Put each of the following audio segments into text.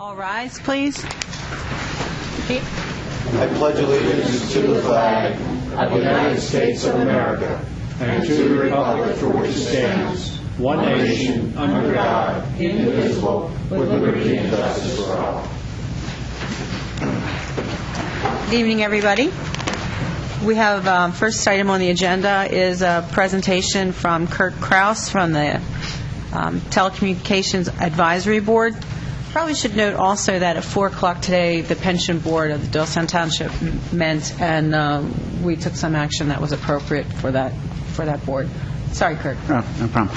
All rise, please. I pledge allegiance to the flag of the United States of America and to the republic for which it stands, one nation, under God, indivisible, with liberty and justice for all. Good evening, everybody. We have first item on the agenda is a presentation from Kurt Kraus from the Telecommunications Advisory Board. Probably should note also that at 4 o'clock today, the pension board of the Doylestown Township met, and we took some action that was appropriate for that board. Sorry, Kurt. Oh, no problem.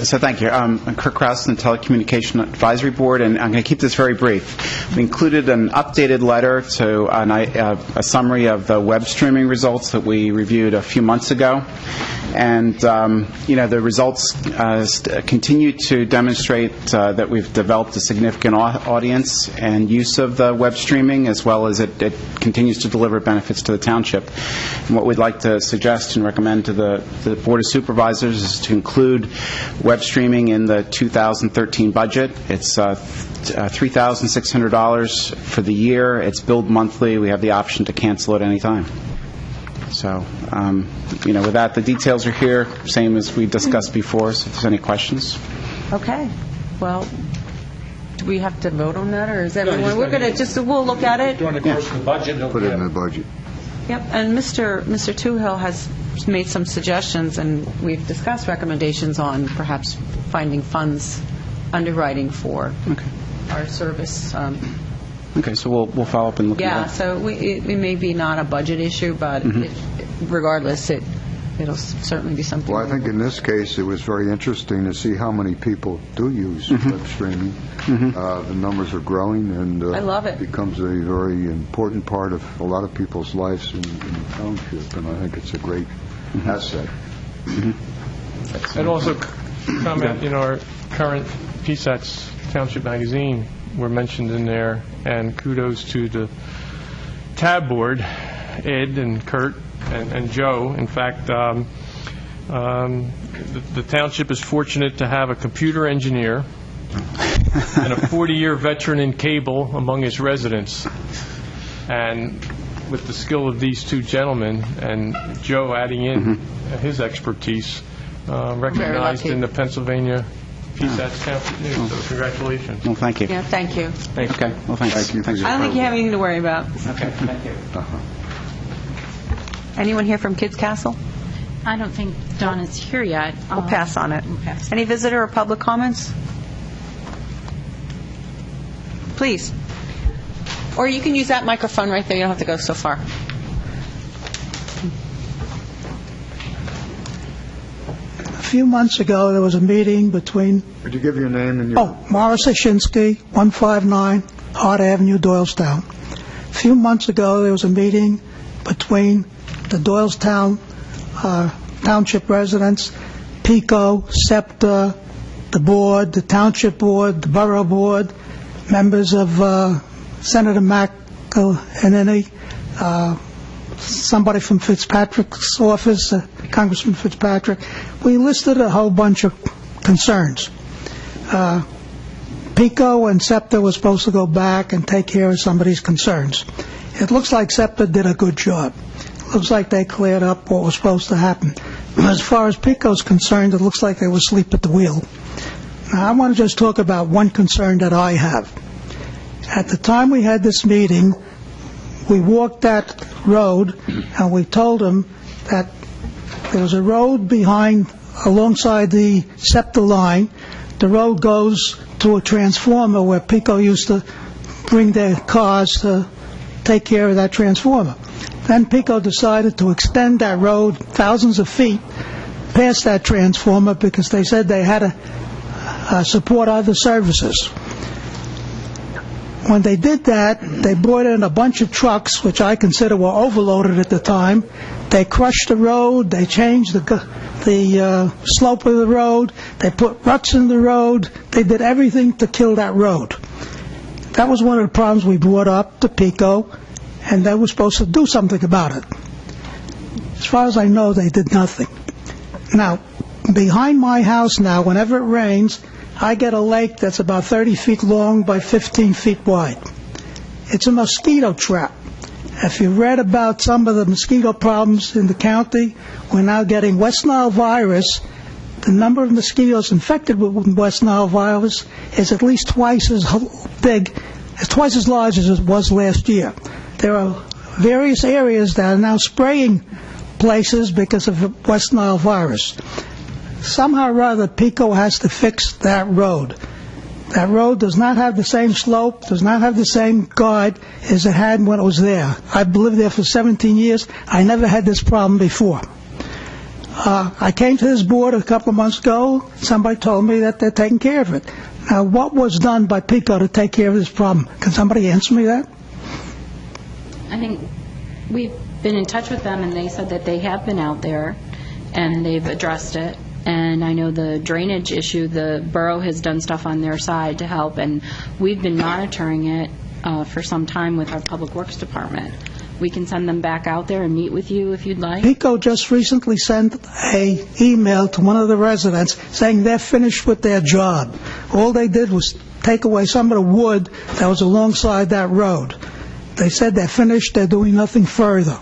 So thank you. Kurt Kraus from the Telecommunication Advisory Board, and I'm going to keep this very brief. We included an updated letter to a summary of the web streaming results that we reviewed a few months ago. And, the results continue to demonstrate that we've developed a significant audience and use of the web streaming, as well as it continues to deliver benefits to the township. And what we'd like to suggest and recommend to the Board of Supervisors is to include web streaming in the 2013 budget. It's $3,600 for the year. It's billed monthly. We have the option to cancel at any time. So, with that, the details are here, same as we discussed before, so if there's any questions. Okay. Well, do we have to vote on that, or is everyone... We're going to we'll look at it. During the course of the budget. Put it in the budget. Yep, and Mr. Toohill has made some suggestions, and we've discussed recommendations on perhaps finding funds, underwriting for our service. Okay, so we'll follow up and look at that. Yeah, so it may be not a budget issue, but regardless, it'll certainly be something. Well, I think in this case it was very interesting to see how many people do use web streaming. The numbers are growing, and I love it. Becomes a very important part of a lot of people's lives in the township, and I think it's a great asset. And also comment in our current PSATS Township magazine were mentioned in there, and kudos to the tab board, Ed and Kurt and Joe. In fact, the township is fortunate to have a computer engineer and a 40-year veteran in cable among its residents. And with the skill of these two gentlemen, and Joe adding in his expertise, recognized in the Pennsylvania PSATS Township News, so congratulations. Well, thank you. Yeah, thank you. Okay, well, thanks. Thank you. Thanks. I don't think you have anything to worry about. Okay, thank you. Anyone here from Kids Castle? I don't think Dawn is here yet. We'll pass on it. We'll pass. Any visitor or public comments? Please. Or you can use that microphone right there. You don't have to go so far. A few months ago, there was a meeting between... Could you give your name and your... Morris Ashinsky, 159 Hart Avenue, Doylestown. A few months ago, there was a meeting between the Doylestown Township residents, PICO, SEPTA, the board, the Township board, the Borough board, members of Senator McEnany, somebody from Fitzpatrick's office, Congressman Fitzpatrick. We listed a whole bunch of concerns. PICO and SEPTA were supposed to go back and take care of some of these concerns. It looks like SEPTA did a good job. It looks like they cleared up what was supposed to happen. As far as PICO is concerned, it looks like they were asleep at the wheel. Now, I want to just talk about one concern that I have. At the time we had this meeting, we walked that road, and we told them that there was a road alongside the SEPTA line. The road goes to a transformer where PICO used to bring their cars to take care of that transformer. Then PICO decided to extend that road thousands of feet past that transformer because they said they had to support other services. When they did that, they brought in a bunch of trucks, which I consider were overloaded at the time. They crushed the road. They changed the slope of the road. They put ruts in the road. They did everything to kill that road. That was one of the problems we brought up to PICO, and they were supposed to do something about it. As far as I know, they did nothing. Now, behind my house now, whenever it rains, I get a lake that's about 30 feet long by 15 feet wide. It's a mosquito trap. If you read about some of the mosquito problems in the county, we're now getting West Nile virus. The number of mosquitoes infected with West Nile virus is at least twice as big, twice as large as it was last year. There are various areas that are now spraying places because of West Nile virus. Somehow or other, PICO has to fix that road. That road does not have the same slope, does not have the same guide as it had when it was there. I've lived there for 17 years. I never had this problem before. I came to this board a couple of months ago. Somebody told me that they're taking care of it. Now, what was done by PICO to take care of this problem? Can somebody answer me that? I think we've been in touch with them, and they said that they have been out there, and they've addressed it. And I know the drainage issue, the borough has done stuff on their side to help, and we've been monitoring it for some time with our Public Works Department. We can send them back out there and meet with you if you'd like. PICO just recently sent an email to one of the residents saying they're finished with their job. All they did was take away some of the wood that was alongside that road. They said they're finished, they're doing nothing further.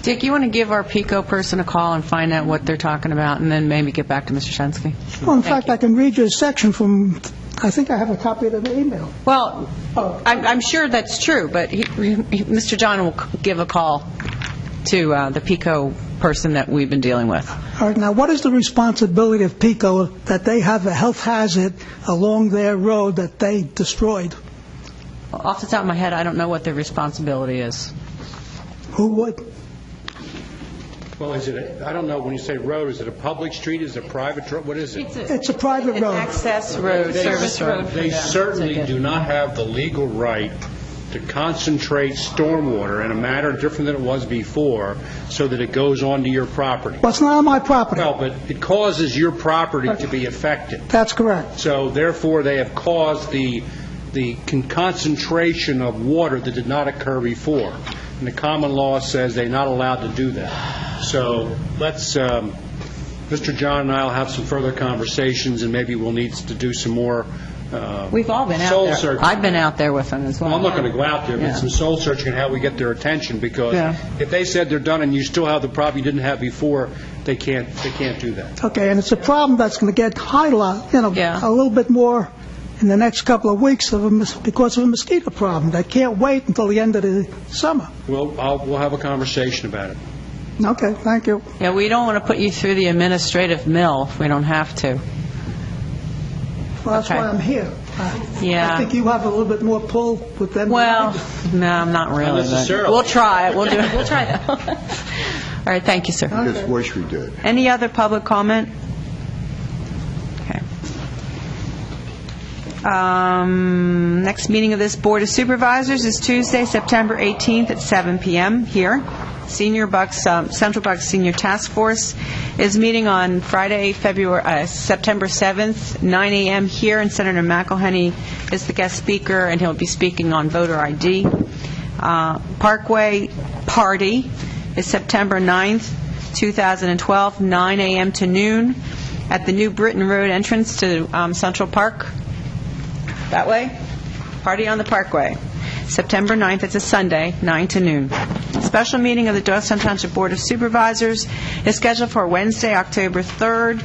Dick, you want to give our PICO person a call and find out what they're talking about, and then maybe get back to Mr. Shensky? Well, in fact, I can read you a section from, I think I have a copy of the email. Well, I'm sure that's true, but Mr. John will give a call to the PICO person that we've been dealing with. All right, now what is the responsibility of PICO that they have a health hazard along their road that they destroyed? Off the top of my head, I don't know what their responsibility is. Who would? Well, I don't know, when you say road, is it a public street, is it a private road, what is it? It's a private road. An access road, service road. They certainly do not have the legal right to concentrate stormwater in a manner different than it was before so that it goes onto your property. Well, it's not on my property. Well, but it causes your property to be affected. That's correct. So therefore, they have caused the concentration of water that did not occur before. And the common law says they're not allowed to do that. So let's, Mr. John and I will have some further conversations, and maybe we'll need to do some more We've all been out soul there. searching. I've been out there with them as well. Well, I'm not going to go out there, Yeah. but some soul searching on how we get their attention, because Yeah. if they said they're done and you still have the problem you didn't have before, they can't do that. Okay, and it's a problem that's going to get highlighted, Yeah. a little bit more in the next couple of weeks because of a mosquito problem. They can't wait until the end of the summer. We'll have a conversation about it. Okay, thank you. Yeah, we don't want to put you through the administrative mill if we don't have to. Well, that's Okay. why I'm here. Yeah. I think you have a little bit more pull with them. Well, no, I'm not really. Not but necessarily. We'll try it. We'll do it. We'll try that. All right, thank you, sir. I just wish we did. Any other public comment? Okay. Next meeting of this Board of Supervisors is Tuesday, September 18th at 7 p.m. here. Central Bucks Senior Task Force is meeting on Friday, September 7th, 9 a.m. here, and Senator McElhenney is the guest speaker, and he'll be speaking on voter ID. Parkway Party is September 9th, 2012, 9 a.m. to noon at the New Britain Road entrance to Central Park. That way? Party on the Parkway. September 9th, it's a Sunday, 9 to noon. Special meeting of the Doylestown Township Board of Supervisors is scheduled for Wednesday, October 3rd,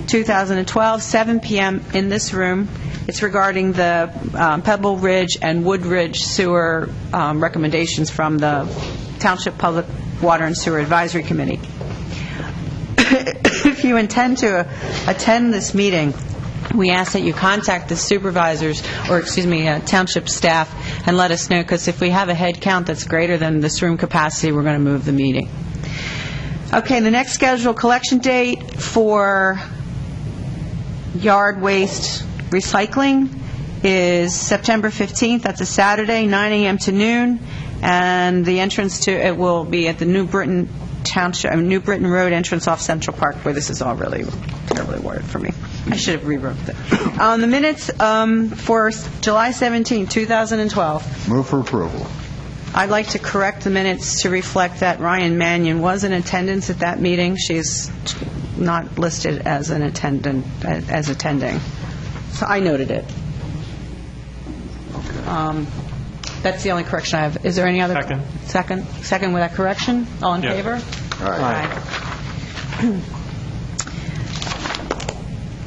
2012, 7 p.m. in this room. It's regarding the Pebble Ridge and Wood Ridge sewer recommendations from the Township Public Water and Sewer Advisory Committee. If you intend to attend this meeting, we ask that you contact the supervisors, or township staff, and let us know, because if we have a head count that's greater than this room capacity, we're going to move the meeting. Okay, the next scheduled collection date for yard waste recycling is September 15th. That's a Saturday, 9 a.m. to noon, and the entrance to it will be at the New Britain Road entrance off Central Park, where this is all really terribly worded for me. I should have rewrote that. On the minutes for July 17, 2012, Move for approval. I'd like to correct the minutes to reflect that Ryan Mannion was in attendance at that meeting. She's not listed as an attendant, as attending. So I noted it. That's the only correction I have. Is there any other? Second. Second with that correction? All in Yes. favor? Aye.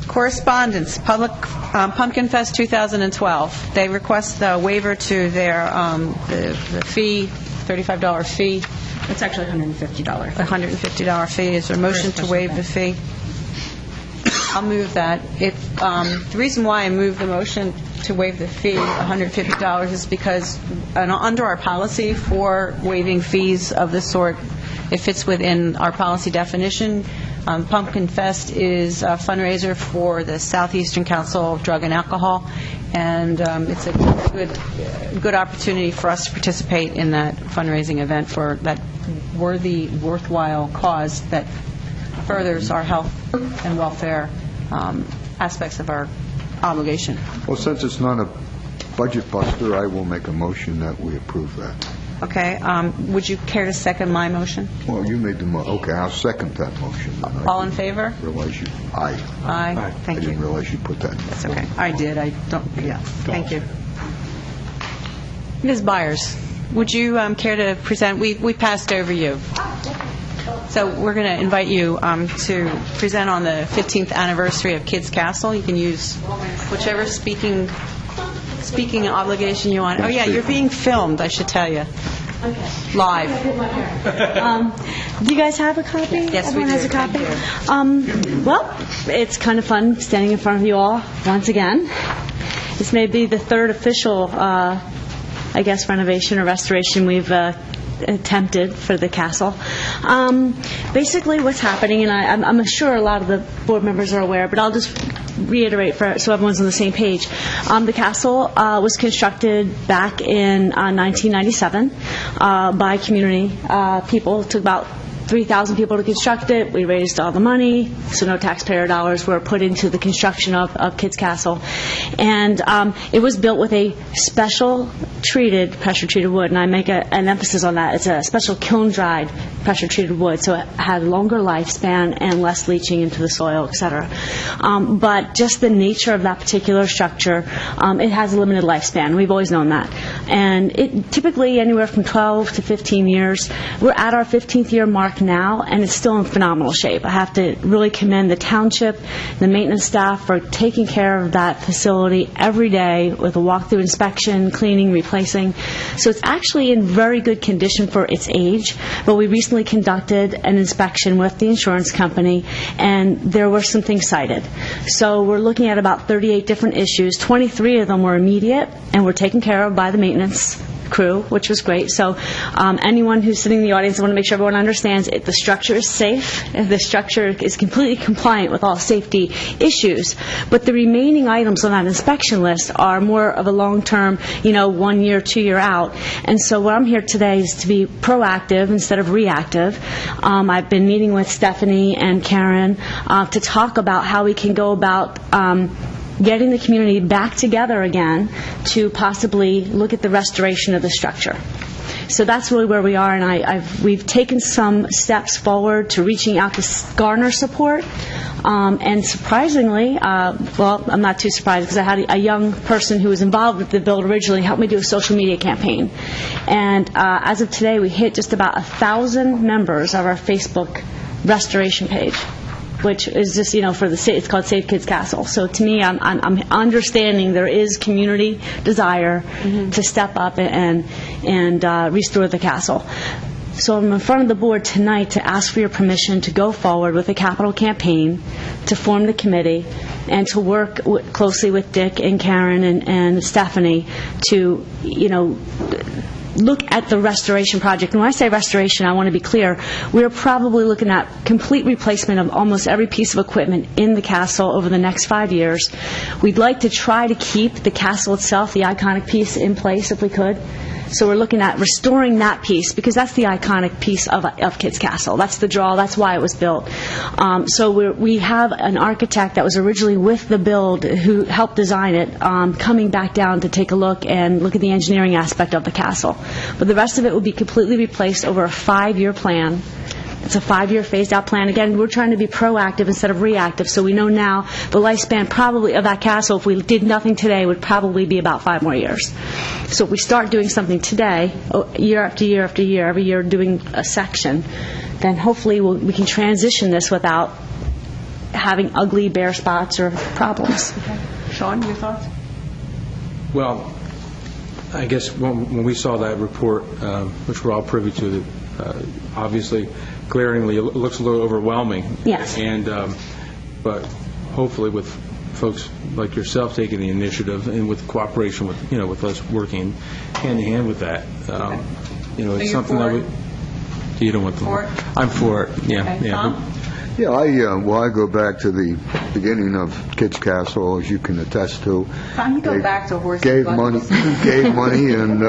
Correspondence, Pumpkin Fest 2012. They request a waiver to their, the fee, $35 fee, It's actually $150. $150 fee. Is there a motion to waive the fee? I'll move that. The reason why I move the motion to waive the fee, $150, is because under our policy for waiving fees of this sort, it fits within our policy definition. Pumpkin Fest is a fundraiser for the Southeastern Council of Drug and Alcohol, and it's a good opportunity for us to participate in that fundraising event for that worthwhile cause that furthers our health and welfare aspects of our obligation. Well, since it's not a budget buster, I will make a motion that we approve that. Okay. Would you care to second my motion? Well, you made the okay, I'll second that motion. then. All in favor? Realize you, aye. Aye. I Thank didn't you. realize you put that. That's okay. I did. I don't, yeah. Thank you. Ms. Byers, would you care to present? We passed over you. So we're going to invite you to present on the 15th anniversary of Kids Castle. You can use whichever speaking obligation you want. Oh, yeah, you're being filmed, I should tell you. Okay. Live. Do you guys have a copy? Yes, Everyone we do. has a copy? Thank you. Well, it's kind of fun standing in front of you all once again. This may be the third official, renovation or restoration we've attempted for the castle. Basically, what's happening, and I'm sure a lot of the board members are aware, but I'll just reiterate so everyone's on the same page. The castle was constructed back in 1997 by community people. It took about 3,000 people to construct it. We raised all the money, so no taxpayer dollars were put into the construction of Kids Castle. And it was built with a special pressure-treated wood, and I make an emphasis on that. It's a special kiln-dried pressure-treated wood, so it had longer lifespan and less leaching into the soil, et cetera. But just the nature of that particular structure, it has a limited lifespan. We've always known that. And it typically anywhere from 12 to 15 years. We're at our 15th year mark now, and it's still in phenomenal shape. I have to really commend the township, the maintenance staff for taking care of that facility every day with a walkthrough inspection, cleaning, replacing. So it's actually in very good condition for its age, but we recently conducted an inspection with the insurance company, and there were some things cited. So we're looking at about 38 different issues. 23 of them were immediate and were taken care of by the maintenance crew, which was great. So anyone who's sitting in the audience, I want to make sure everyone understands it. The structure is safe. The structure is completely compliant with all safety issues. But the remaining items on that inspection list are more of a long-term, 1 year, 2 year out. And so what I'm here today is to be proactive instead of reactive. I've been meeting with Stephanie and Karen to talk about how we can go about getting the community back together again to possibly look at the restoration of the structure. So that's really where we are, and we've taken some steps forward to reaching out to garner support. And surprisingly, I'm not too surprised because I had a young person who was involved with the build originally help me do a social media campaign. And as of today, we hit just about 1,000 members of our Facebook restoration page, which is just, for the state, it's called Save Kids Castle. So to me, I'm understanding there is community desire to step up and restore the castle. So I'm in front of the board tonight to ask for your permission to go forward with a capital campaign, to form the committee, and to work closely with Dick and Karen and Stephanie to, look at the restoration project. And when I say restoration, I want to be clear. We're probably looking at complete replacement of almost every piece of equipment in the castle over the next 5 years. We'd like to try to keep the castle itself, the iconic piece, in place if we could. So we're looking at restoring that piece because that's the iconic piece of Kids Castle. That's the draw. That's why it was built. So we have an architect that was originally with the build who helped design it coming back down to take a look and look at the engineering aspect of the castle. But the rest of it will be completely replaced over a 5-year plan. It's a 5-year phased-out plan. Again, we're trying to be proactive instead of reactive, so we know now the lifespan probably of that castle, if we did nothing today, would probably be about 5 more years. So if we start doing something today, year after year after year, every year doing a section, then hopefully we can transition this without having ugly bare spots or problems. Okay. Sean, your thoughts? Well, I guess when we saw that report, which we're all privy to, obviously, glaringly, it looks a little overwhelming. Yes. And but hopefully, with folks like yourself taking the initiative and with cooperation with with us working hand in hand with that, it's something that we. You don't want the. For it? I'm for it. Yeah. Okay. Yeah. Tom? Yeah, I go back to the beginning of Kids Castle, as you can attest to. Tom, you go back to horse Gave and money, and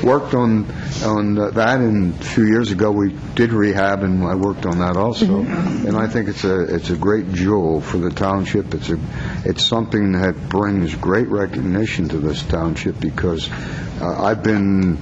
worked on that. And a few years ago, we did rehab, and I worked on that also. And I think it's a great jewel for the township. It's something that brings great recognition to this township because I've been.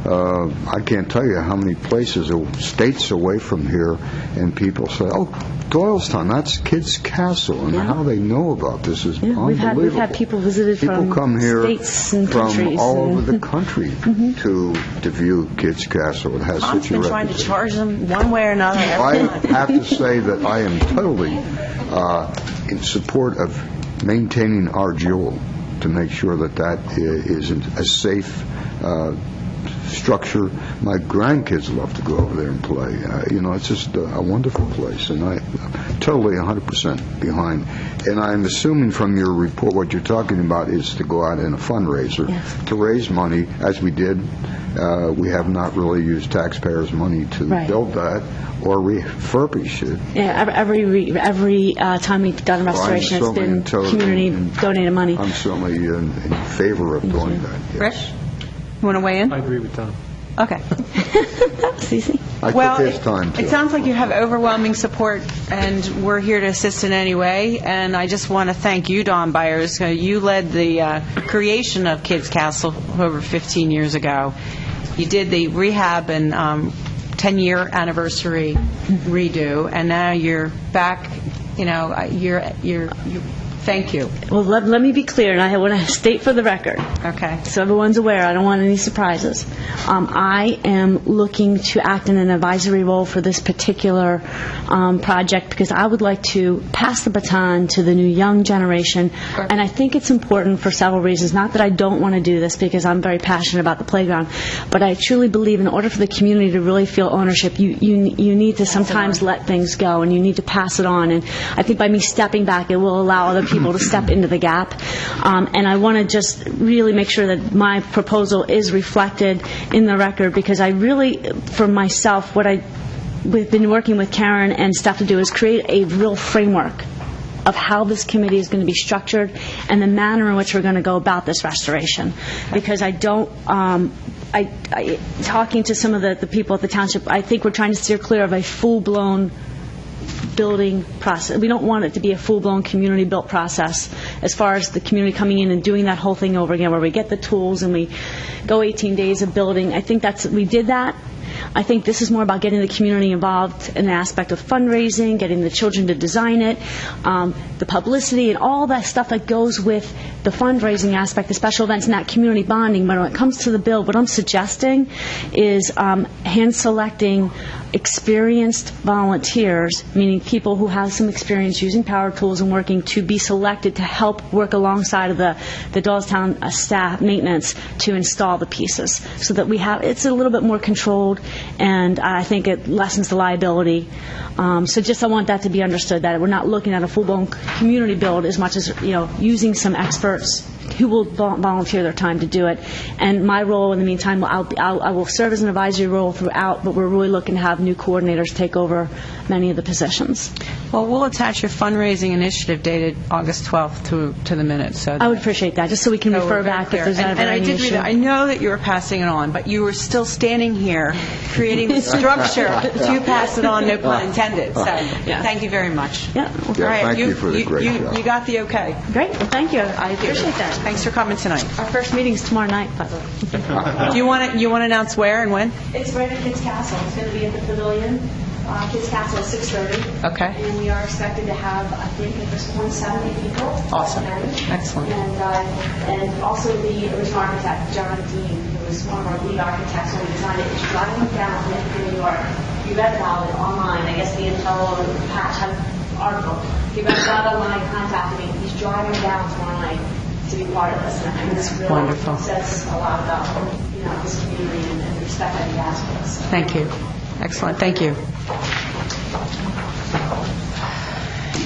I can't tell you how many places, states away from here, and people say, "Oh, Doylestown, that's Kids Castle," and how they know about this is unbelievable. We've had people visited from come here states and from countries all over the country to view Kids Castle. It has Mom's such a been trying to reputation. charge them one way or another. I have to say that I am totally in support of maintaining our jewel to make sure that is a safe structure. My grandkids love to go over there and play. It's just a wonderful place, and I'm totally 100% behind. And I'm assuming from your report what you're talking about is to go out in a fundraiser to raise money, as we did. We have not really used taxpayers' money to build that or refurbish it. Yeah, every time we've done a restoration, it's been community donated money. I'm certainly in favor of doing that. Yes. Rich, you want to weigh in? I agree with Tom. Okay. Cece? I took his time, too. It sounds like you have overwhelming support, and we're here to assist in any way. And I just want to thank you, Don Byers. You led the creation of Kids Castle over 15 years ago. You did the rehab and 10-year anniversary redo, and now you're back. You're thank you. Well, let me be clear, and I want to state for the record. Okay. So everyone's aware. I don't want any surprises. I am looking to act in an advisory role for this particular project because I would like to pass the baton to the new young generation. Sure. And I think it's important for several reasons. Not that I don't want to do this because I'm very passionate about the playground, but I truly believe in order for the community to really feel ownership, you need to sometimes let things go, and you need to pass it on. And I think by me stepping back, it will allow other people to step into the gap. And I want to just really make sure that my proposal is reflected in the record because I really, for myself, we've been working with Karen and staff to do is create a real framework of how this committee is going to be structured and the manner in which we're going to go about this restoration. Because I don't, talking to some of the people at the township, I think we're trying to steer clear of a full-blown building process. We don't want it to be a full-blown community-built process as far as the community coming in and doing that whole thing over again where we get the tools and we go 18 days of building. I think we did that. I think this is more about getting the community involved in the aspect of fundraising, getting the children to design it, the publicity, and all that stuff that goes with the fundraising aspect, the special events, and that community bonding. But when it comes to the bill, what I'm suggesting is hand-selecting experienced volunteers, meaning people who have some experience using power tools and working, to be selected to help work alongside of the Doylestown staff maintenance to install the pieces so that it's a little bit more controlled, and I think it lessens the liability. So just I want that to be understood, that we're not looking at a full-blown community build as much as using some experts who will volunteer their time to do it. And my role in the meantime, I will serve as an advisory role throughout, but we're really looking to have new coordinators take over many of the positions. Well, we'll attach your fundraising initiative dated August 12th to the minutes. So I would appreciate that, just so we can refer back if there's ever and I any did read issue. that. I know that you were passing it on, but you were still standing here creating the structure to pass it on, no pun intended. So thank you very much. Yeah. All right, thank you for the great job. You got the okay. Great. Well, thank you. I appreciate that. Thanks for coming tonight. Our first meeting's tomorrow night, by the way. Do you want to announce where and when? It's right at Kids Castle. It's going to be at the pavilion Kids Castle at 6:30. Okay. And we are expected to have, I think, at this point, 70 people. Awesome. attend. Excellent. And also the original architect, John Dean, who was one of our lead architects when we designed it, is driving down from New York. He read about it online. I guess the Intel or Patch had an article. He read about it online, contacted me. He's driving down tomorrow night to be part of this. And I think this really Wonderful. says a lot about this community and the respect that he has for us. Thank you. Excellent. Thank you.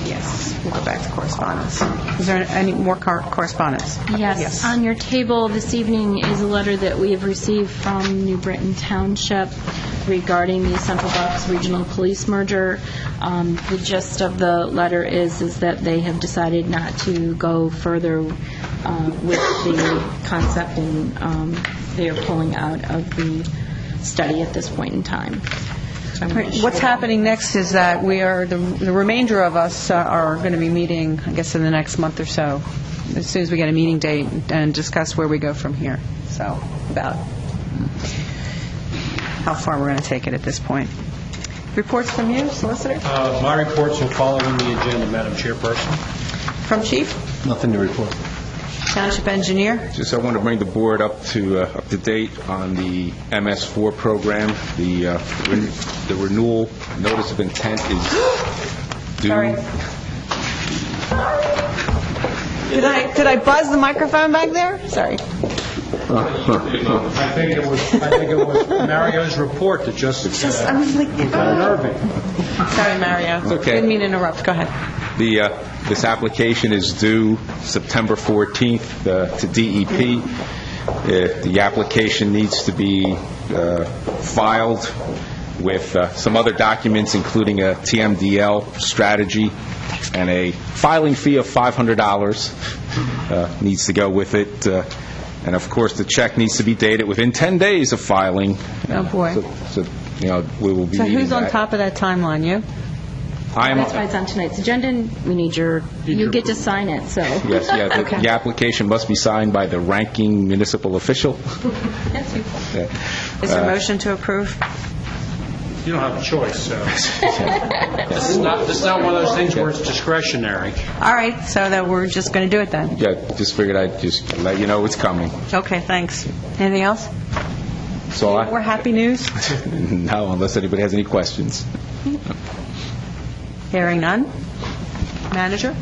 Yes, we'll go back to correspondence. Is there any more correspondence? Yes. On your table this evening is a letter that we have received from New Britain Township regarding the Central Bucks Regional Police merger. The gist of the letter is that they have decided not to go further with the concept, and they are pulling out of the study at this point in time. So What's happening next is that we are, the remainder of us are going to be meeting, I guess, in the next month or so, as soon as we get a meeting date, and discuss where we go from here. So, about how far we're going to take it at this point. Reports from you, Solicitor? My reports will follow in the agenda, Madam Chairperson. From Chief? Nothing to report. Township Engineer? Just I want to bring the board up to date on the MS4 program. The renewal notice of intent is due. Sorry. Did I buzz the microphone back there? Sorry. I think it was Mario's report that just I was like, unnerving. sorry, Mario. It's okay. Didn't mean to interrupt. Go ahead. This application is due September 14th to DEP. The application needs to be filed with some other documents, including a TMDL strategy, and a filing fee of $500 needs to go with it. And, of course, the check needs to be dated within 10 days of filing. Oh, boy. So we will be So needing who's on that. top of that timeline? You? That's why it's on tonight's agenda, and we need you get to sign it, so. Yes, yeah. Okay. The application must be signed by the ranking municipal official. Is there a motion to approve? You don't have a choice. So. This is not one of those things where it's discretionary. All right, so that we're just going to do it then. Yeah, just figured I'd just let you know it's coming. Okay, thanks. Anything else? So More happy news? No, unless anybody has any questions. Hearing none. Manager?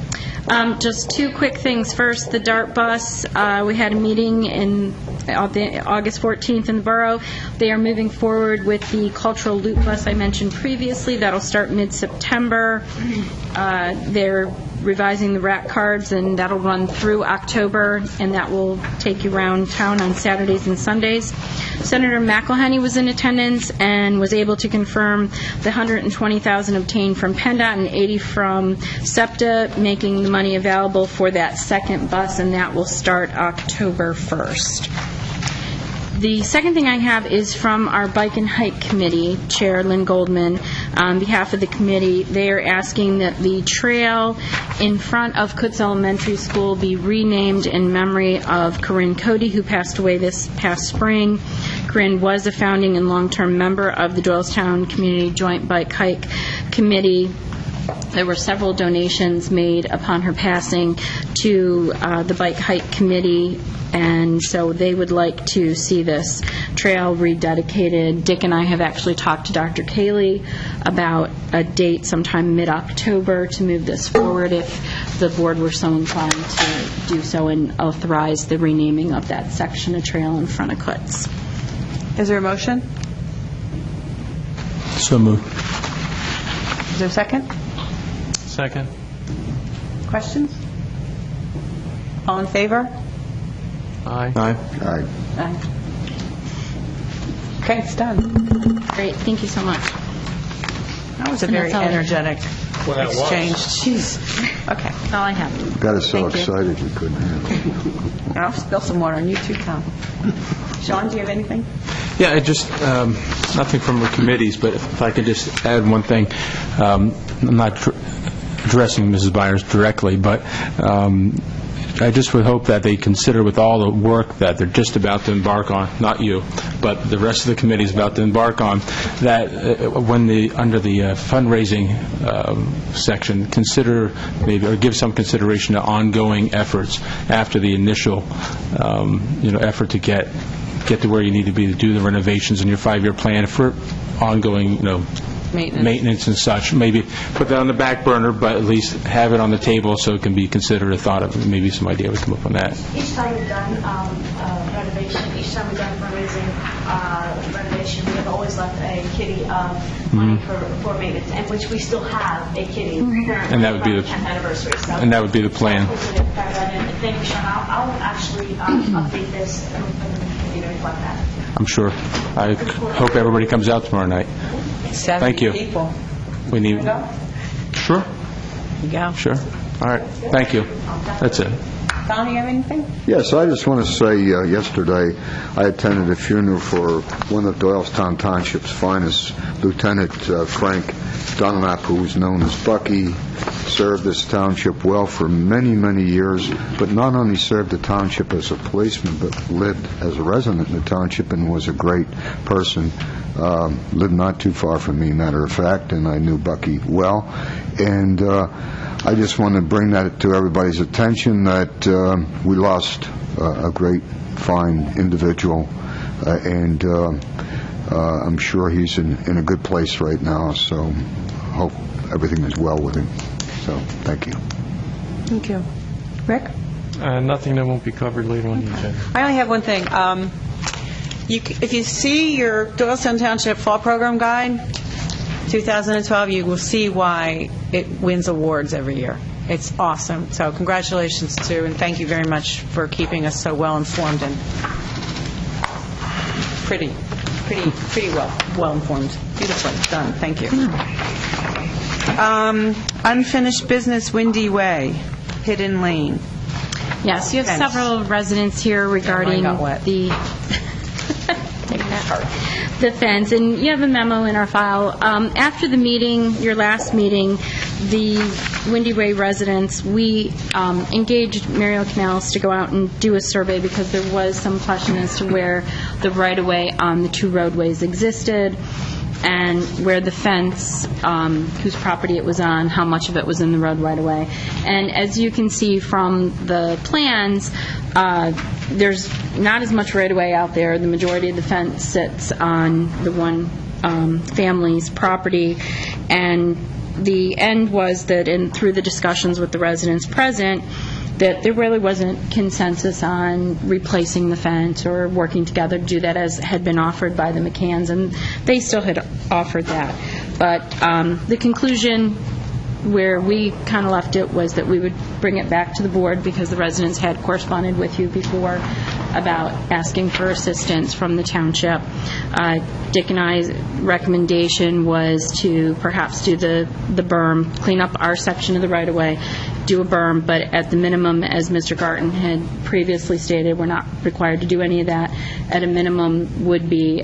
Just two quick things. First, the DART bus. We had a meeting in August 14th in the borough. They are moving forward with the cultural loop bus I mentioned previously. That'll start mid-September. They're revising the rack cards, and that'll run through October, and that will take you around town on Saturdays and Sundays. Senator McElhenney was in attendance and was able to confirm the $120,000 obtained from PennDOT and $80,000 from SEPTA, making the money available for that second bus, and that will start October 1st. The second thing I have is from our Bike and Hike Committee, Chair Lynn Goldman. On behalf of the committee, they are asking that the trail in front of Kutz Elementary School be renamed in memory of Corinne Cody, who passed away this past spring. Corinne was a founding and long-term member of the Doylestown Community Joint Bike Hike Committee. There were several donations made upon her passing to the Bike Hike Committee, and so they would like to see this trail rededicated. Dick and I have actually talked to Dr. Cayley about a date sometime mid-October to move this forward if the board were so inclined to do so and authorize the renaming of that section of trail in front of Kutz. Is there a motion? So moved. Is there a second? Second. Questions? All in favor? Aye. Aye. Aye. Okay, it's done. Great, thank you so much. That was a And very that's all I have. energetic Well, that was. exchange. Jeez. Okay. That's all I have. Got us so Thank you. excited you couldn't handle it. I'll spill some water on you too, Tom. Sean, do you have anything? Yeah, just nothing from the committees, but if I could just add one thing. I'm not addressing Mrs. Byers directly, but I just would hope that they consider, with all the work that they're just about to embark on, not you, but the rest of the committee is about to embark on, that under the fundraising section, consider maybe, or give some consideration to ongoing efforts after the initial, effort to get to where you need to be to do the renovations in your 5-year plan for ongoing, maintenance and such. Maybe put that on the back burner, but at least have it on the table so it can be considered, a thought of, maybe some idea would come up on that. Each time we've done renovation, each time we've done fundraising renovation, we have always left a kitty money for maintenance, and which we still have a kitty. And that would be the 10th anniversary. So and that would be the plan. Thank you, Sean. I'll actually update this and reflect that. I'm sure. I hope everybody comes out tomorrow night. 70 Thank you. people. We need. Sure. You go. Sure. All right. Thank you. That's it. Tom, you have anything? Yes, I just want to say, yesterday I attended a funeral for one of Doylestown Township's finest, Lieutenant Frank Dunlap, who was known as Bucky, served this township well for many, many years, but not only served the township as a policeman, but lived as a resident in the township and was a great person. Lived not too far from me, matter of fact, and I knew Bucky well. And I just want to bring that to everybody's attention that we lost a great, fine individual, and I'm sure he's in a good place right now, so hope everything is well with him. So, thank you. Thank you. Rick? Nothing that won't be covered later on the agenda. I only have one thing. If you see your Doylestown Township Fall Program Guide, 2012, you will see why it wins awards every year. It's awesome. So congratulations and thank you very much for keeping us so well informed and pretty well informed. Beautifully done. Thank you. Unfinished business, Windy Way, Hidden Lane. Yes, you have Fence. several residents here regarding got wet. the fence, and you have a memo in our file. After the meeting, your last meeting, the Windy Way residents, we engaged Muriel Canals to go out and do a survey because there was some question as to where the right-of-way on the two roadways existed and where the fence, whose property it was on, how much of it was in the road right-of-way. And as you can see from the plans, there's not as much right-of-way out there. The majority of the fence sits on the one family's property, and the end was that through the discussions with the residents present, that there really wasn't consensus on replacing the fence or working together to do that as had been offered by the McCanns, and they still had offered that. But the conclusion where we kind of left it was that we would bring it back to the board because the residents had corresponded with you before about asking for assistance from the township. Dick and I's recommendation was to perhaps do the berm, clean up our section of the right-of-way, do a berm, but at the minimum, as Mr. Garten had previously stated, we're not required to do any of that. At a minimum would be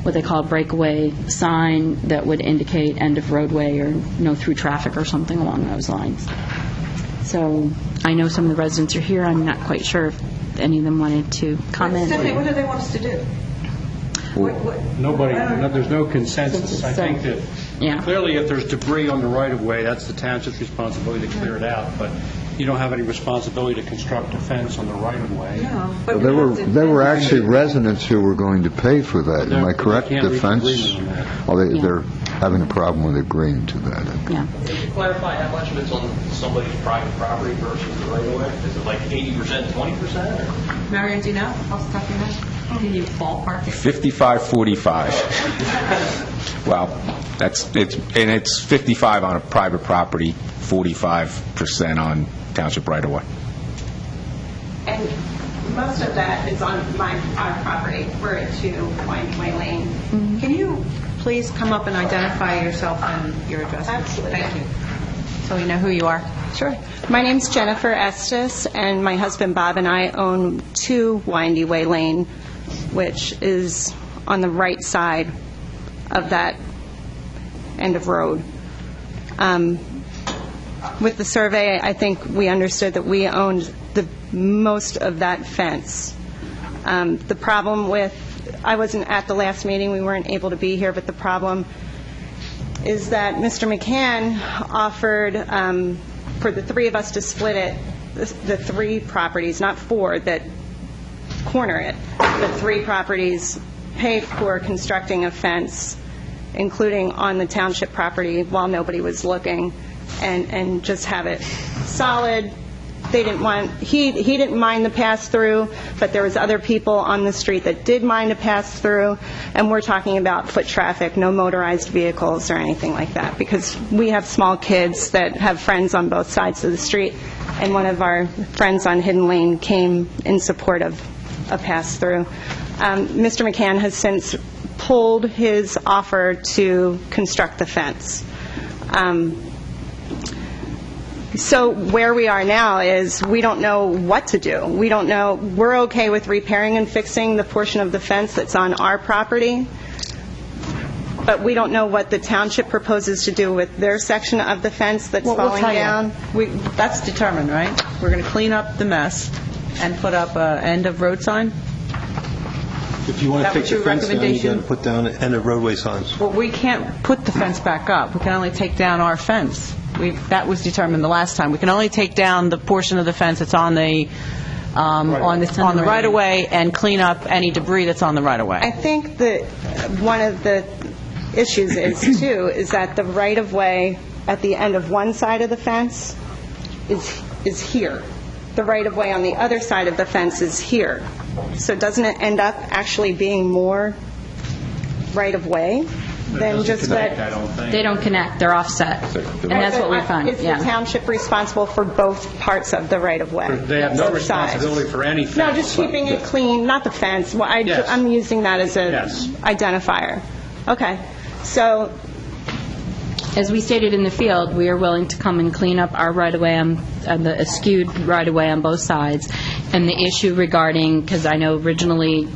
what they call a breakaway sign that would indicate end of roadway or no through traffic or something along those lines. So I know some of the residents are here. I'm not quite sure if any of them wanted to comment. Stephanie, what do they want us to do? There's no consensus. I think that Yeah. clearly if there's debris on the right-of-way, that's the township's responsibility to clear it out, but you don't have any responsibility to construct a fence on the right-of-way. No. Well, there were actually residents who were going to pay for that. Am I correct? They can't The reach fence? agreement on that. Oh, they're having a problem with agreeing to that. Yeah. Can you clarify how much of it's on somebody's private property versus the right-of-way? Is it like 80%, 20%? Or? Marion, do you know off the top of your head? Can you ballpark it? 55-45. Well, it's 55 on a private property, 45% on township right-of-way. And most of that is on our property. We're at 2 Windy Way Lane. Can you please come up and identify yourself and your address? Absolutely. Thank you. So we know who you are. Sure. My name's Jennifer Estes, and my husband Bob and I own 2 Windy Way Lane, which is on the right side of that end of road. With the survey, I think we understood that we owned the most of that fence. The problem with, I wasn't at the last meeting, we weren't able to be here, but the problem is that Mr. McCann offered for the three of us to split it, the three properties, not four, that corner it, the three properties pay for constructing a fence, including on the township property while nobody was looking, and just have it solid. They didn't want, he didn't mind the pass-through, but there was other people on the street that did mind a pass-through, and we're talking about foot traffic, no motorized vehicles or anything like that, because we have small kids that have friends on both sides of the street, and one of our friends on Hidden Lane came in support of a pass-through. Mr. McCann has since pulled his offer to construct the fence. So where we are now is we don't know what to do. We don't know. We're okay with repairing and fixing the portion of the fence that's on our property, but we don't know what the township proposes to do with their section of the fence that's falling down. That's determined, right? We're going to clean up the mess and put up an end of road sign? If you want to That take was the your fence down, you recommendation? got to put down end of roadway signs. Well, we can't put the fence back up. We can only take down our fence. That was determined the last time. We can only take down the portion of the fence that's on the right-of-way and clean up any debris that's on the right-of-way. I think that one of the issues is, too, is that the right-of-way at the end of one side of the fence is here. The right-of-way on the other side of the fence is here. So doesn't it end up actually being more right-of-way than just that? They don't connect, they're offset, and that's what we found, Is the yeah. township responsible for both parts of the right-of-way? They have no Both sides? responsibility for any fence. No, just keeping it clean, not the fence. Well, Yes. I'm using that as a Yes. identifier. Okay. So, As we stated in the field, we are willing to come and clean up our right-of-way, on the eschewed right-of-way on both sides. And the issue regarding, because I know originally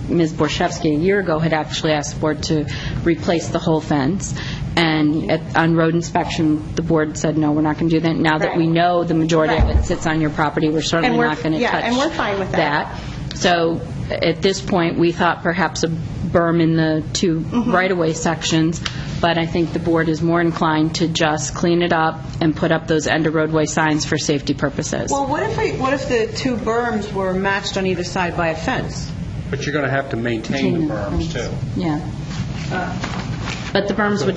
Ms. Borshevsky a year ago had actually asked the board to replace the whole fence. And on road inspection, the board said, no, we're not going to do that. Now that we know the majority of it sits on your property, we're certainly not going to touch and we're fine with that. So at this point, we thought perhaps a berm in the two right-of-way sections, but I think the board is more inclined to just clean it up and put up those end-of-roadway signs for safety purposes. Well, what if the two berms were matched on either side by a fence? But you're going to have to maintain the berms, too. Yeah. But the berms would,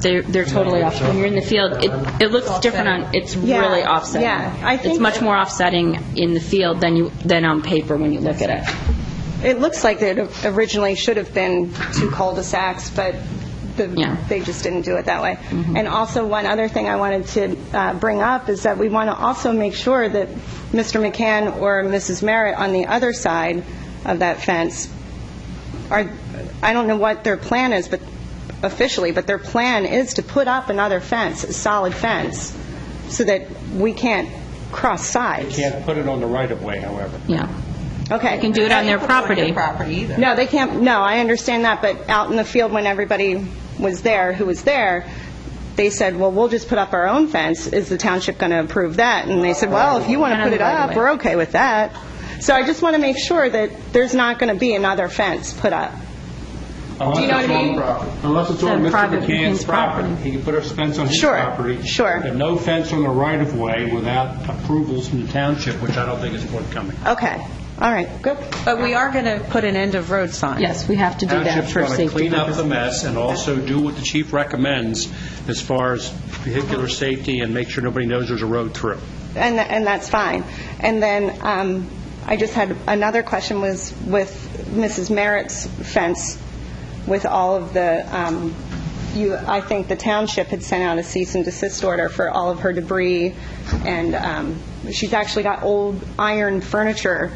they're totally off. When you're in the field, it looks different it's really offsetting. Yeah, I think it's much more offsetting in the field than on paper when you look at it. it looks like it originally should have been two cul-de-sacs, but they just didn't do it that way. And also, one other thing I wanted to bring up is that we want to also make sure that Mr. McCann or Mrs. Merritt on the other side of that fence I don't know what their plan is, but officially, but their plan is to put up another fence, a solid fence, so that we can't cross sides. You can't put it on the right-of-way, however. Yeah. Okay. They can do it on their property. No, they can't. No, I understand that, but out in the field when everybody was there, who was there, they said, well, we'll just put up our own fence. Is the township going to approve that? And they said, well, if you want to put it up, we're okay with that. So I just want to make sure that there's not going to be another fence put up. Do you know what I mean? Unless it's on It's Mr. private McCann's property. property. He can put a fence on his Sure, property. sure. But no fence on the right-of-way without approvals from the township, which I don't think is forthcoming. Okay. All right. Good. But we are going to put an end-of-road sign. Yes, we have to do that Township's for going to safety clean up purposes. the mess and also do what the chief recommends as far as vehicular safety and make sure nobody knows there's a road through. And that's fine. And then I just had another question was with Mrs. Merritt's fence, with all of the, I think the township had sent out a cease and desist order for all of her debris, and she's actually got old iron furniture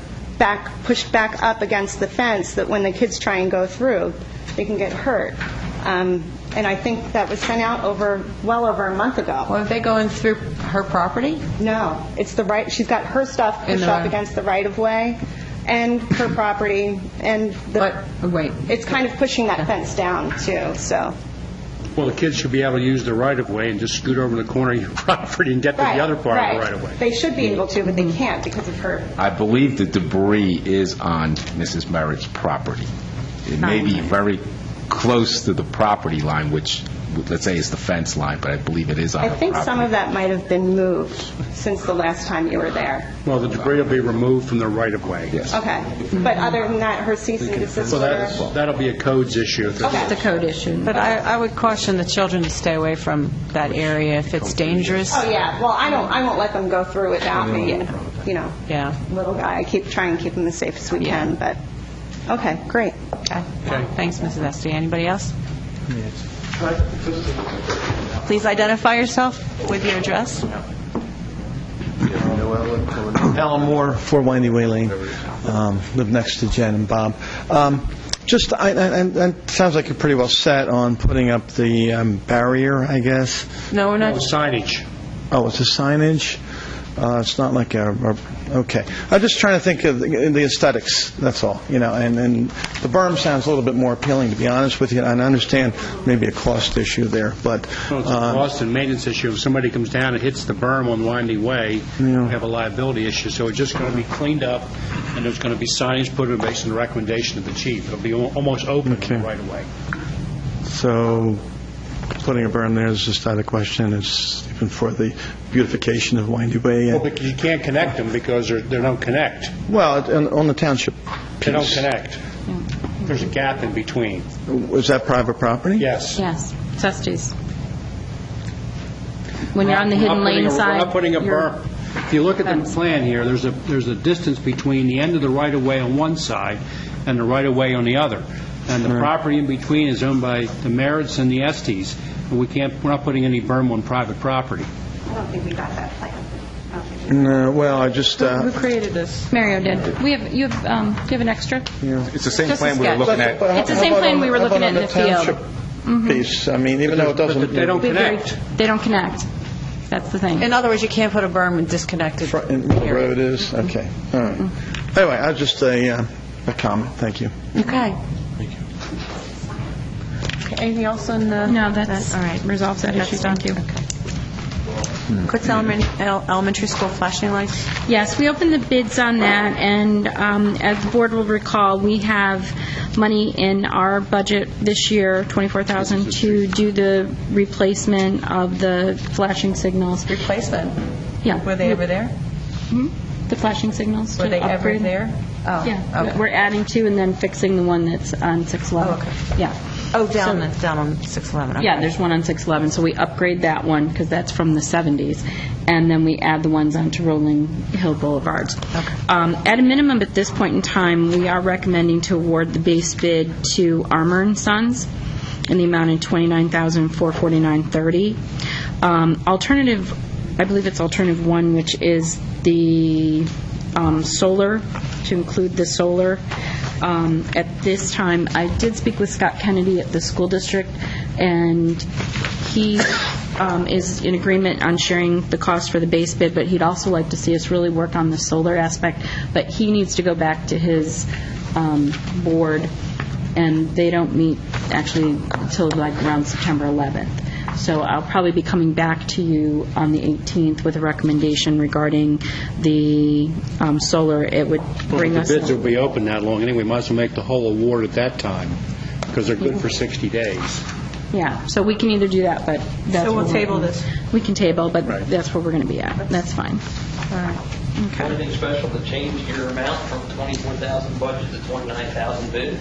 pushed back up against the fence that when the kids try and go through, they can get hurt. And I think that was sent out well over a month ago. Well, are they going through her property? No, it's the right. She's got her stuff pushed up against the right of way, and her property, and But wait, it's kind of pushing that fence down too. So Well, the kids should be able to use the right-of-way and just scoot over the corner of your property and get to the other part of the right-of-way. They should be able to, but they can't because of her. I believe the debris is on Mrs. Merritt's property. It may be very close to the property line, which, let's say, is the fence line, but I believe it is on I her think property. some of that might have been moved since the last time you were there. Well, the debris will be removed from the right-of-way. Yes. Okay. But other than that, her cease and desist So order. that'll be a codes issue. Okay. It's a code issue. But I would caution the children to stay away from that area if it's dangerous. Oh, yeah. Well, I won't let them go through without me. And, Yeah. little guy, I try and keep him as safe as we can, but, okay, great. Okay. Thanks, Mrs. Esty. Anybody else? Please identify yourself with your address. Alan Moore, 4 Windy Way Lane. Live next to Jen and Bob. It sounds like you're pretty well set on putting up the barrier, I guess. No, we're not. Signage. Oh, it's a signage? It's not like okay. I'm just trying to think of the aesthetics, that's all, and the berm sounds a little bit more appealing, to be honest with you, and I understand maybe a cost issue there, but... Well, it's a cost and maintenance issue. If somebody comes down and hits the berm on Windy Way, we have a liability issue, so it's just going to be cleaned up, and there's going to be signage put in based on the recommendation of the chief. It'll be almost open right away. So... putting a berm there is just out of question. It's even for the beautification of Windy Way. Well, because you can't connect them because they don't connect. Well, on the township piece. They don't connect. There's a gap in between. Was that private property? Yes. Yes, it's Estes. When you're on the hidden lane side... We're not putting a berm. If you look at the plan here, there's a distance between the end of the right-of-way on one side and the right-of-way on the other. And the property in between is owned by the Merritts and the Estes, and we're not putting any berm on private property. I don't think we got that plan. No, well, I just... Who created this? Mario did. Do you have an extra? It's the same Just a plan we were sketch. looking at. It's the same plan we were looking at in the field. township piece, I mean, even though it doesn't... They don't connect. They don't connect. That's the thing. In other words, you can't put a berm and disconnect it. In the road is? Okay. All right. Anyway, I just a comment. Thank you. Okay. Anything else on the... No, that's all right. Resolves that issue. Thank you. Quits elementary school flashing lights? Yes, we opened the bids on that, and as the board will recall, we have money in our budget this year, $24,000, to do the replacement of the flashing signals. Replacement? Yeah. Were they ever there? The flashing signals. Were to they ever upgrade. there? Oh. Yeah. Okay. We're adding to and then fixing the one that's on 611. Oh, okay. Yeah. Oh, down on 611. Okay. Yeah, there's one on 611, so we upgrade that one because that's from the 70s, and then we add the ones onto Rolling Hill Boulevards. Okay. At a minimum, at this point in time, we are recommending to award the base bid to Armour & Sons in the amount of $29,449.30. Alternative, I believe it's alternative one, which is the solar, to include the solar. At this time, I did speak with Scott Kennedy at the school district, and he is in agreement on sharing the cost for the base bid, but he'd also like to see us really work on the solar aspect. But he needs to go back to his board, and they don't meet actually until like around September 11th. So I'll probably be coming back to you on the 18th with a recommendation regarding the solar. It would bring us... The bids will be open that long anyway. We might as well make the whole award at that time because they're good for 60 days. Yeah, so we can either do that, but that's... So we'll where table this? We can table, but Right. that's where we're going to be at. That's fine. All right. Okay. Anything special to change your amount from 24,000 budget to 29,000 bid?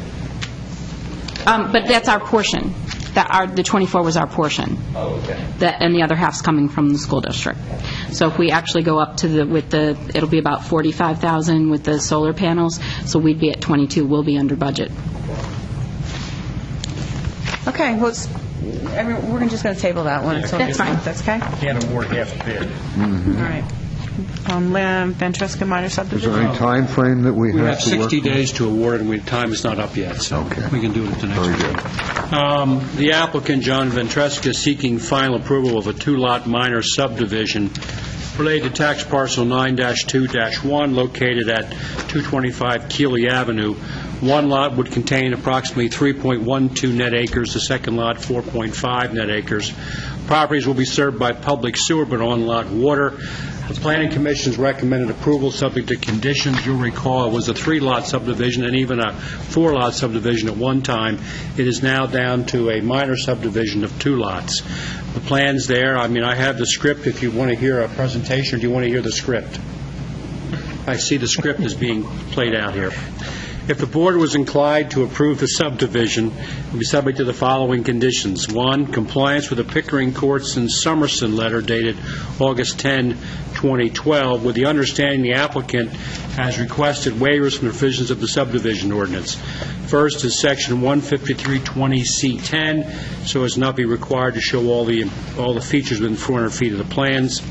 But that's our portion. The 24 was our portion. Oh, okay. And the other half's coming from the school district. So if we actually go up to it'll be about 45,000 with the solar panels, so we'd be at 22. We'll be under budget. Okay, well, we're just going to table that one. until That's fine. That's okay? Can't award half a bid. All right. Ventresca minor Is subdivision? there any time frame that we We have have to work 60 with? days to award, and time is not up yet, so Okay. we can do it at the next Very meeting. good. The applicant, John Ventresca, is seeking final approval of a two-lot minor subdivision related to tax parcel 9-2-1 located at 225 Keeley Avenue, One lot would contain approximately 3.12 net acres, the second lot 4.5 net acres. Properties will be served by public sewer but on-lot water. The Planning Commission's recommended approval subject to conditions. You'll recall it was a 3-lot subdivision and even a 4-lot subdivision at one time. It is now down to a minor subdivision of 2 lots. The plan's there. I mean, I have the script if you want to hear a presentation, or do you want to hear the script? I see the script is being played out here. If the board was inclined to approve the subdivision, it would be subject to the following conditions. 1, compliance with the Pickering Courts and Somerson letter dated August 10, 2012, with the understanding the applicant has requested waivers from the provisions of the subdivision ordinance. First is Section 15320C10, so as not be required to show all the features within 400 feet of the plans.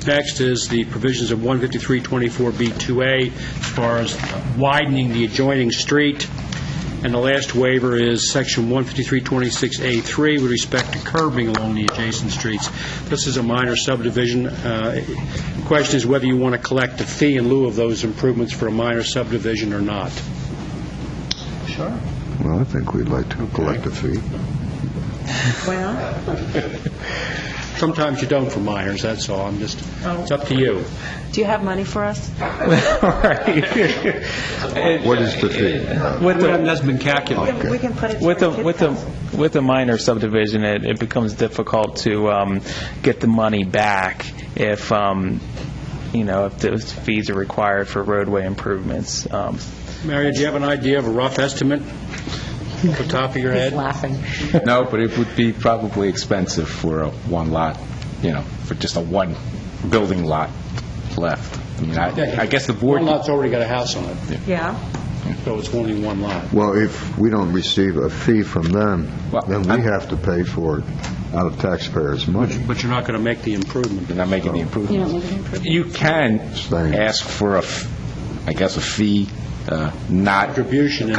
Next is the provisions of 15324B2A as far as widening the adjoining street. And the last waiver is Section 15326A3 with respect to curbing along the adjacent streets. This is a minor subdivision. The question is whether you want to collect a fee in lieu of those improvements for a minor subdivision or not. Sure. Well, I think we'd like to collect a fee. Well, sometimes you don't for minors, that's all. It's up to you. do you have money for us? What is the fee? That's been calculated. We can put it With a minor subdivision, it becomes difficult to get the money back if if those fees are required for roadway improvements. Marion, do you have an idea of a rough estimate off the top of your head? He's laughing. No, but it would be probably expensive for a 1 lot, for just a 1 building lot left. I mean, I guess the board... 1 lot's already got a house on it. Yeah. So it's only 1 lot. Well, if we don't receive a fee from them, then we have to pay for it out of taxpayers' money. But you're not going to make the improvement. You're not making the improvement. You don't make an improvement. You can ask for a fee, not contribution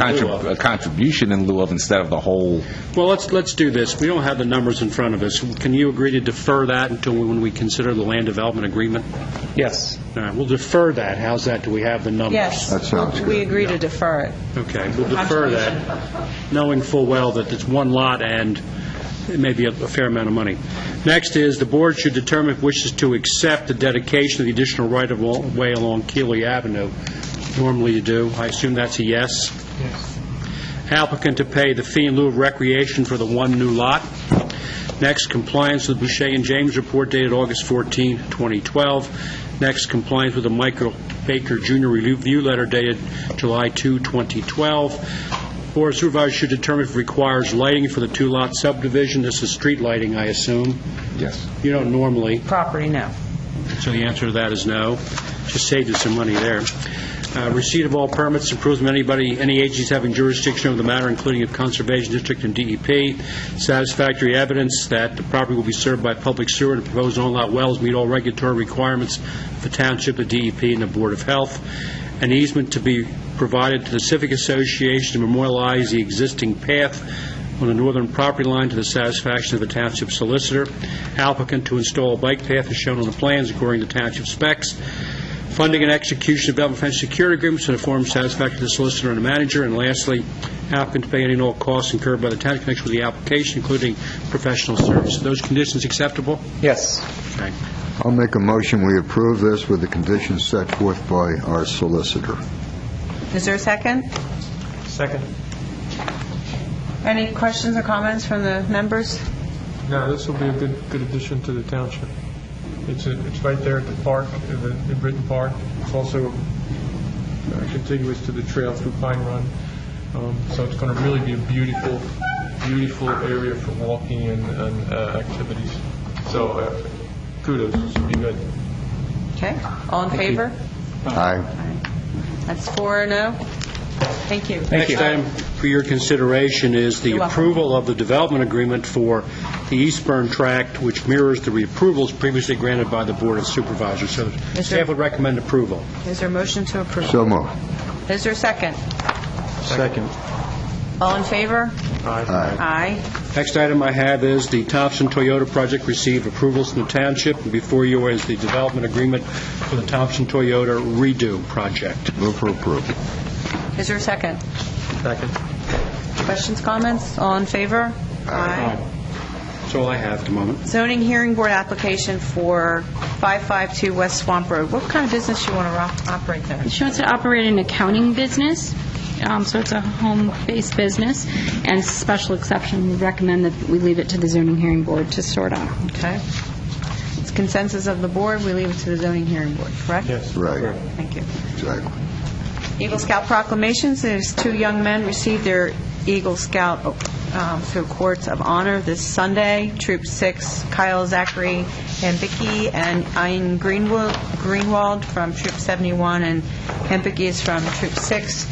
in lieu of instead of the whole. Well, let's do this. We don't have the numbers in front of us. Can you agree to defer that until when we consider the land development agreement? Yes. All right, we'll defer that. How's that? Do we have the numbers? Yes. That sounds good. We agree to defer it. Okay, we'll defer that, knowing full well that it's 1 lot and it may be a fair amount of money. Next is the board should determine if it wishes to accept the dedication of the additional right-of-way along Keeley Avenue. Normally you do. I assume that's a yes. Yes. Applicant to pay the fee in lieu of recreation for the 1 new lot. Next, compliance with Boucher and James report dated August 14, 2012. Next, compliance with the Michael Baker Jr. review letter dated July 2, 2012. Board of Supervisors should determine if it requires lighting for the 2-lot subdivision. This is street lighting, I assume. Yes. You don't normally. Property, no. So the answer to that is no. Just saved us some money there. Receipt of all permits, approves from any agencies having jurisdiction over the matter, including of Conservation District and DEP. Satisfactory evidence that the property will be served by public sewer and the proposed on-lot wells meet all regulatory requirements of the Township, the DEP, and the Board of Health. An easement to be provided to the Civic Association to memorialize the existing path on the northern property line to the satisfaction of the Township Solicitor. Applicant to install a bike path as shown on the plans according to Township specs. Funding and execution of development fence security agreements in a form satisfactory to the solicitor and the manager. And lastly, applicant to pay any and all costs incurred by the town in connection with the application, including professional services. Are those conditions acceptable? Yes. Okay. I'll make a motion we approve this with the conditions set forth by our solicitor. Is there a second? Second. Any questions or comments from the members? No, this will be a good addition to the township. It's right there at the park, the Britton Park. It's also contiguous to the trail through Pine Run. So it's going to really be a beautiful area for walking and activities. So kudos. This will be good. Okay. All in favor? Aye. That's 4-0. Thank you. Next item for your consideration is the approval of the development agreement for the Eastburn Tract, which mirrors the approvals previously granted by the Board of Supervisors. So staff would recommend approval. Is there a motion to approve? So moved. Is there a second? Second. All in favor? Aye. Aye. Next item I have is the Thompson Toyota project received approvals from the township, and before you is the development agreement for the Thompson Toyota redo project. Move for approval. Is there a second? Second. Questions, comments? All in favor? Aye. That's all I have at the moment. Zoning Hearing Board application for 552 West Swamp Road. What kind of business you want to operate there? She wants to operate an accounting business, so it's a home-based business, and special exception, we recommend that we leave it to the zoning hearing board to sort out. Okay. It's consensus of the board, we leave it to the Zoning Hearing Board, correct? Yes. Right. Thank you. Exactly. Eagle Scout proclamations. There's 2 young men received their Eagle Scout through Courts of Honor this Sunday. Troop 6, Kyle Zachary Hambicki and Ian Greenwald from Troop 71, and Hambicki is from Troop 6.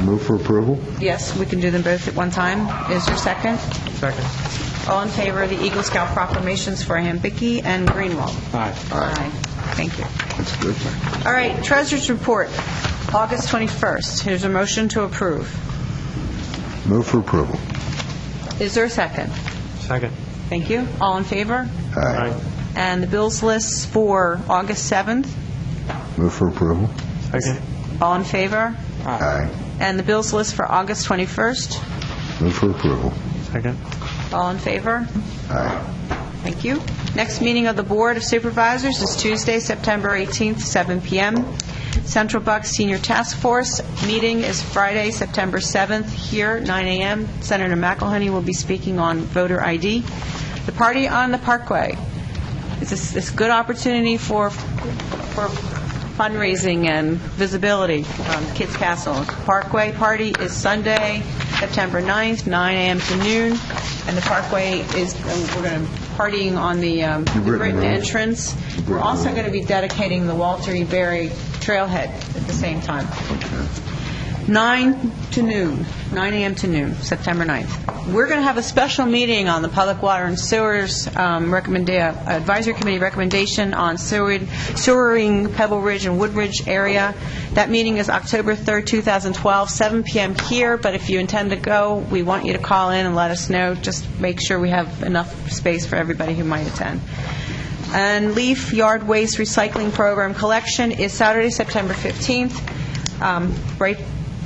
Move for approval? Yes, we can do them both at one time. Is there a second? Second. All in favor of the Eagle Scout proclamations for Hambicki and Greenwald? Aye. Aye. Thank you. That's a good thing. All right, Treasurer's Report, August 21st. Here's a motion to approve. Move for approval. Is there a second? Second. Thank you. All in favor? Aye. And the bills lists for August 7th. Move for approval. Second. All in favor? Aye. And the bills list for August 21st. Move for approval. Second. All in favor? Aye. Thank you. Next meeting of the Board of Supervisors is Tuesday, September 18th, 7 p.m. Central Bucks Senior Task Force meeting is Friday, September 7th, here, 9 a.m. Senator McElhenney will be speaking on voter ID. The Party on the Parkway. It's a good opportunity for fundraising and visibility on Kids Castle. Parkway Party is Sunday, September 9th, 9 a.m. to noon, and the Parkway is, we're going to partying on the Britain entrance. We're also going to be dedicating the Walter E. Berry Trailhead at the same time. 9 to noon, 9 a.m. to noon, September 9th. We're going to have a special meeting on the Public Water and Sewers Advisory Committee recommendation on sewering Pebble Ridge and Woodridge area. That meeting is October 3rd, 2012, 7 p.m. here, but if you intend to go, we want you to call in and let us know. Just make sure we have enough space for everybody who might attend. And Leaf Yard Waste Recycling Program collection is Saturday, September 15th.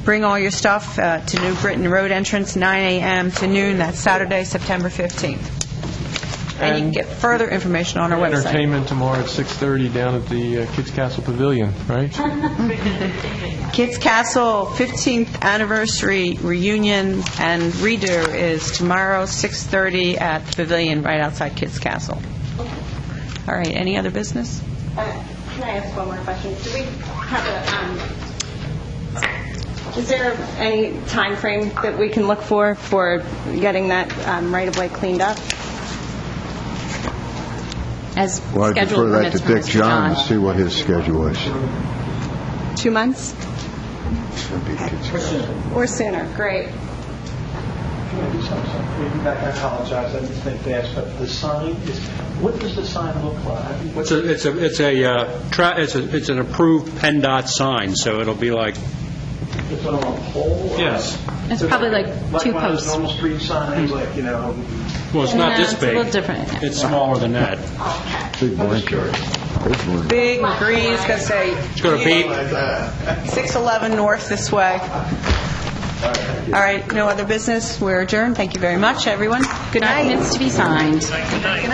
Bring all your stuff to New Britain Road entrance, 9 a.m. to noon. That's Saturday, September 15th. And you can get further information on our website. Entertainment tomorrow at 6:30 down at the Kids Castle Pavilion, right? Kids Castle 15th anniversary reunion and redo is tomorrow, 6:30 at the Pavilion right outside Kids Castle. All right, any other business? Can I ask one more question? Do we have is there any time frame that we can look for getting that right-of-way cleaned up? As Well, I'd scheduled defer that to permits from Dick Mr. John and see what his schedule is. 2 months? Or sooner? Great. I apologize, I didn't think to ask, but the sign what does the sign look like? It's an approved PennDOT sign, so it'll be like. It's on a pole? Yes. It's probably like 2 posts. Normal street signs, like, Well, it's not this it's big. a little different. It's smaller than that. Big blanket. Big green, it's going to say It's going to be. 611 north this way. All right, no other business. We're adjourned. Thank you very much, everyone. Good night. Documents to be signed. Good night.